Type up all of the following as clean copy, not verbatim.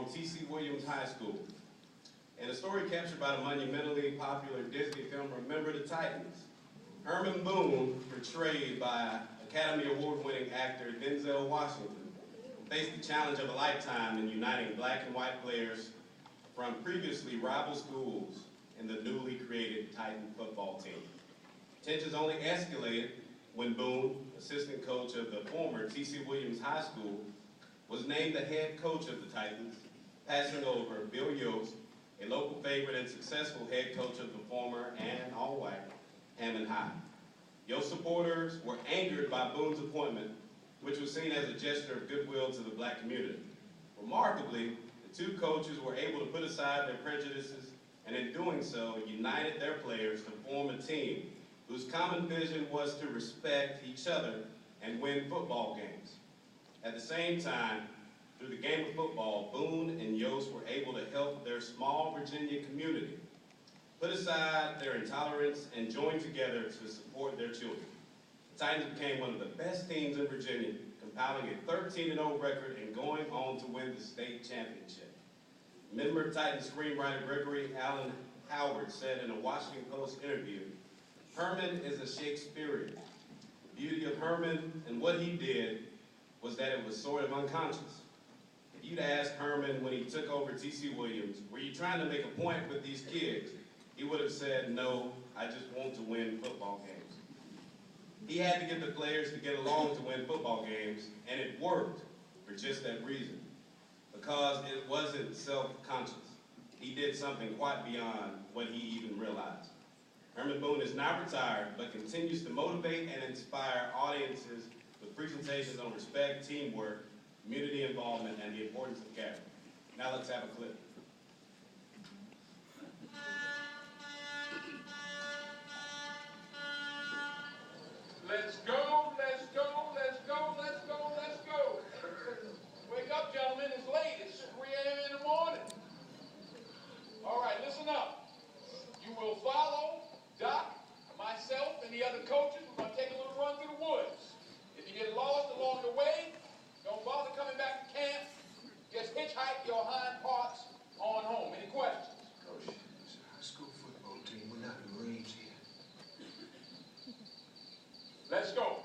from T.C. Williams High School. In a story captured by the monumentally popular Disney film Remember the Titans, Herman Boone, portrayed by Academy Award-winning actor Denzel Washington, faced the challenge of a lifetime in uniting black and white players from previously rival schools in the newly created Titan football team. Tensions only escalated when Boone, assistant coach of the former T.C. Williams High School, was named the head coach of the Titans, passing over Bill Yost, a local favorite and successful head coach of the former and all-white Hammond High. Yost supporters were angered by Boone's appointment, which was seen as a gesture of goodwill to the black community. Remarkably, the two coaches were able to put aside their prejudices and in doing so, united their players to form a team whose common vision was to respect each other and win football games. At the same time, through the game of football, Boone and Yost were able to help their small Virginia community put aside their intolerance and join together to support their children. The Titans became one of the best teams in Virginia, compiling a 13-0 record and going on to win the state championship. Member Titans screenwriter Gregory Allen Howard said in a Washington Post interview, "Herman is a Shakespearean. The beauty of Herman and what he did was that it was sort of unconscious. If you'd asked Herman when he took over T.C. Williams, were you trying to make a point with these kids? He would have said, no, I just want to win football games. He had to get the players to get along to win football games, and it worked for just that reason, because it wasn't self-conscious. He did something quite beyond what he even realized." Herman Boone is now retired, but continues to motivate and inspire audiences with presentations on respect, teamwork, community involvement, and the importance of character. Now let's have a clip. Let's go, let's go, let's go, let's go, let's go. Wake up, gentlemen, it's late. It's 3 a.m. in the morning. All right, listen up. You will follow Doc, myself, and the other coaches. We're going to take a little run through the woods. If you get lost along the way, don't bother coming back to camp. Just hitchhike your hind parts on home. Any questions? Coach, it's a high school football team. We're not the Marines here. Let's go.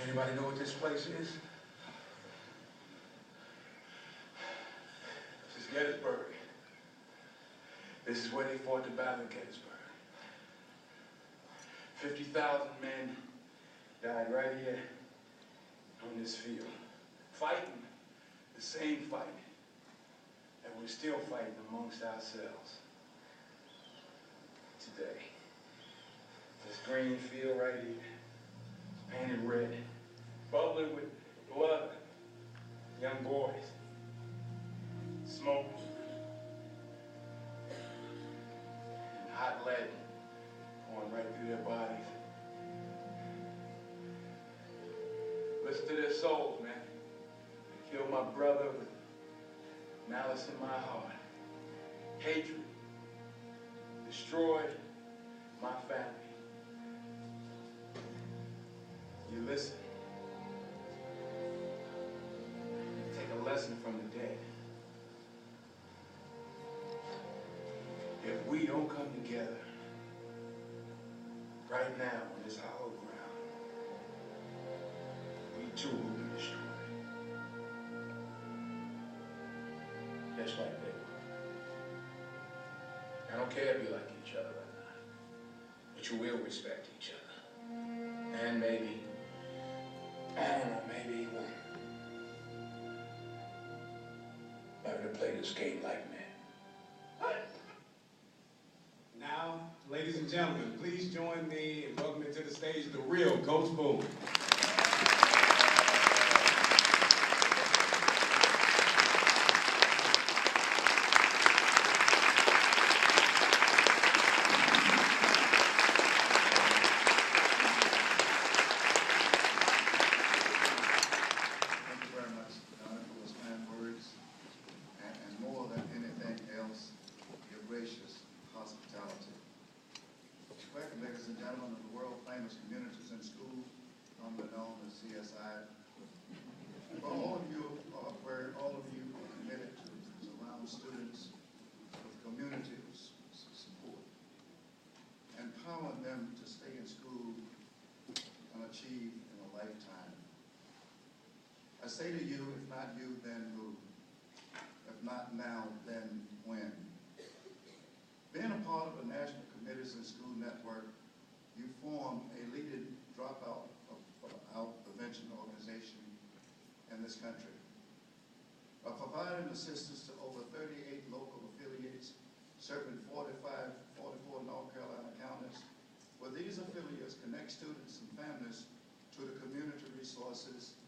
Anybody know what this place is? This is Gettysburg. This is where they fought the battle of Gettysburg. 50,000 men died right here on this field, fighting the same fight that we're still fighting amongst ourselves today. This green field right here, painted red, bubbling with blood, young boys, smoke, and hot lead pouring right through their bodies. Listen to their souls, man. They killed my brother with malice in my heart, hatred, destroyed my family. You listen. You take a lesson from the dead. If we don't come together right now on this hollow ground, we too will be destroyed. That's right, baby. I don't care if you like each other or not, but you will respect each other. And maybe, I don't know, maybe even learn to play this game like men. Now, ladies and gentlemen, please join me in welcoming to the stage the real Coach Boone. Thank you very much, Donna, for those kind words. And more than anything else, your gracious hospitality. Welcome, ladies and gentlemen, of the world-famous Communities in School, commonly known as CSI. Well, all of you are committed to surround students with community support, empowering them to stay in school and achieve in a lifetime. I say to you, if not you, then who? If not now, then when? Being a part of the National Committees in School Network, you form a leading dropout prevention organization in this country. By providing assistance to over 38 local affiliates, serving 44 North Carolina counties, where these affiliates connect students and families to the community resources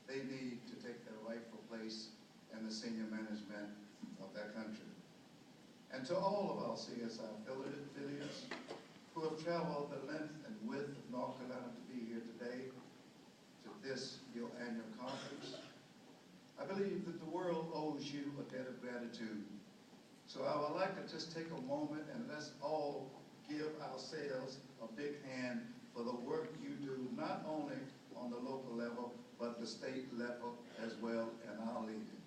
they need to take their rightful place in the senior management of their country. And to all of our CSI affiliates who have traveled the length and width of North Carolina to be here today to this, your annual conference, I believe that the world owes you a debt of gratitude. So I would like to just take a moment and let's all give ourselves a big hand for the work you do, not only on the local level, but the state level as well in our leading.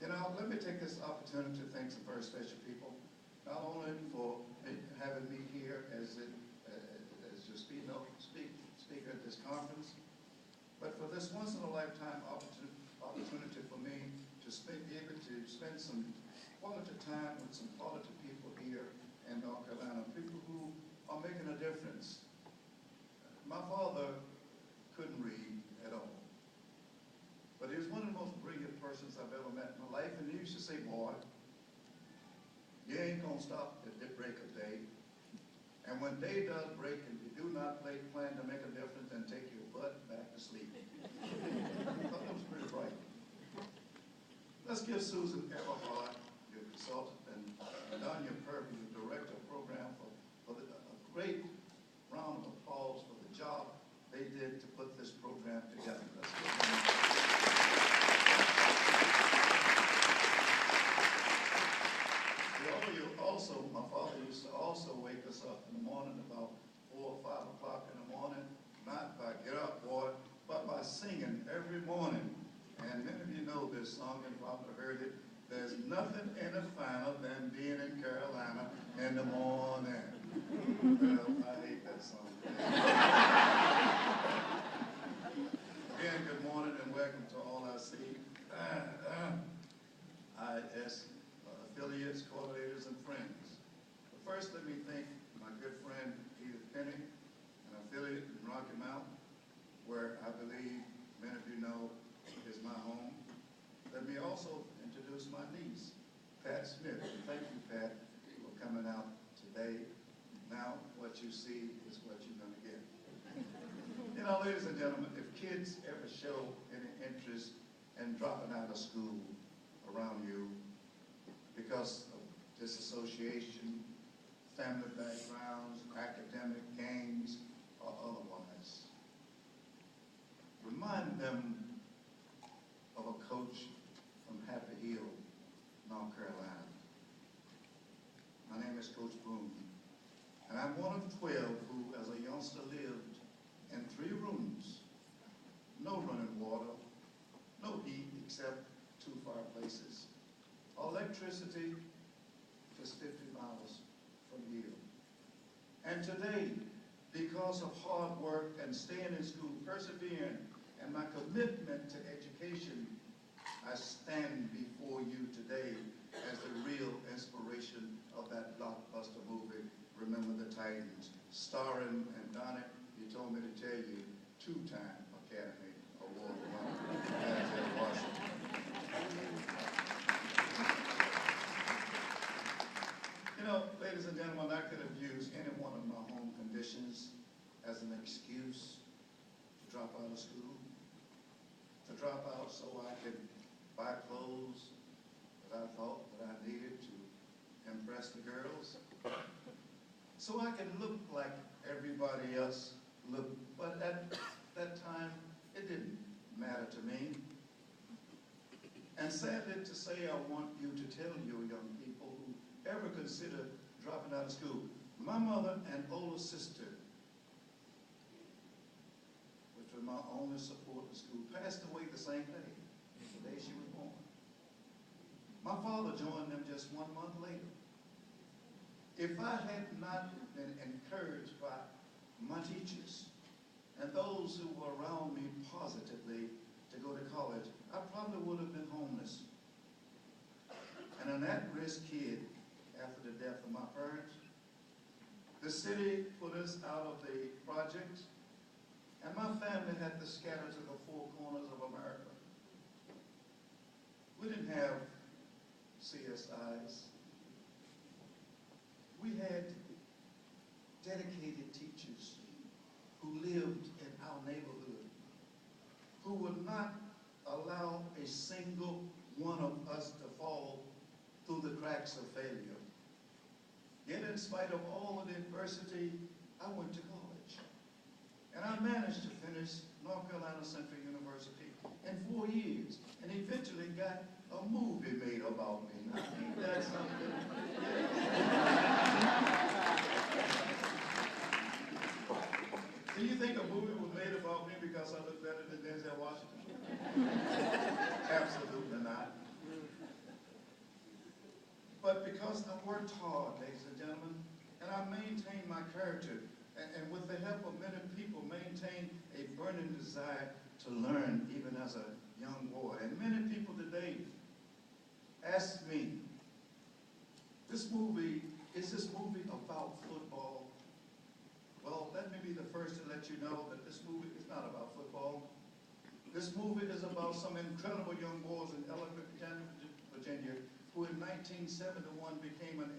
You know, let me take this opportunity to thank some very special people, not only for having me here as your speaker at this conference, but for this once-in-a-lifetime opportunity for me to be able to spend some quality time with some quality people here in North Carolina, people who are making a difference. My father couldn't read at all, but he was one of the most brilliant persons I've ever met in my life, and he used to say, boy, you ain't gonna stop at the break of day. And when day does break and you do not plan to make a difference, then take your butt back to sleep. I thought that was pretty bright. Let's give Susan Everhart, your consultant, and Donya Purby, your director of program, for a great round of applause for the job they did to put this program together. Let's give them. My father used to also wake us up in the morning about 4 or 5 o'clock in the morning, not by get up, boy, but by singing every morning. And many of you know this song and probably heard it. There's nothing any finer than being in Carolina in the morning. Well, I hate that song. Again, good morning and welcome to all I see. IS affiliates, coordinators, and friends. But first, let me thank my good friend Edith Penny, an affiliate in Rocky Mount, where I believe many of you know is my home. Let me also introduce my niece, Pat Smith. Thank you, Pat, for coming out today. Now, what you see is what you're going to get. You know, ladies and gentlemen, if kids ever show any interest in dropping out of school around you because of disassociation, family backgrounds, academic gains, or otherwise, remind them of a coach from Happy Hill, North Carolina. My name is Coach Boone, and I'm one of 12 who, as a youngster, lived in 3 rooms, no running water, no heat except 2 fireplaces, electricity just 50 miles from here. And today, because of hard work and staying in school, persevering, and my commitment to education, I stand before you today as the real inspiration of that blockbuster movie, Remember the Titans, starring, and Donnie, you told me to tell you, 2-time Academy Award winner, Denzel Washington. You know, ladies and gentlemen, I could have used any one of my home conditions as an excuse to drop out of school, to drop out so I could buy clothes that I thought that I needed to impress the girls, so I could look like everybody else looked. But at that time, it didn't matter to me. And sadly to say, I want you to tell your young people who ever consider dropping out of school, my mother and older sister, which was my only support in school, passed away the same day, the day she was born. My father joined them just 1 month later. If I had not been encouraged by my teachers and those who were around me positively to go to college, I probably would have been homeless. And an at-risk kid after the death of my parents. The city put us out of the project, and my family had to scatter to the 4 corners of America. We didn't have CSIs. We had dedicated teachers who lived in our neighborhood, who would not allow a single one of us to fall through the cracks of failure. Yet in spite of all of the adversity, I went to college. And I managed to finish North Carolina Central University in 4 years, and eventually got a movie made about me. Now, ain't that something? Do you think a movie was made about me because I look better than Denzel Washington? Absolutely not. But because I worked hard, ladies and gentlemen, and I maintained my character, and with the help of many people, maintained a burning desire to learn even as a young boy. And many people today ask me, is this movie about football? Well, let me be the first to let you know that this movie is not about football. This movie is about some incredible young boys in Ellicott, Virginia, who in 1971 became an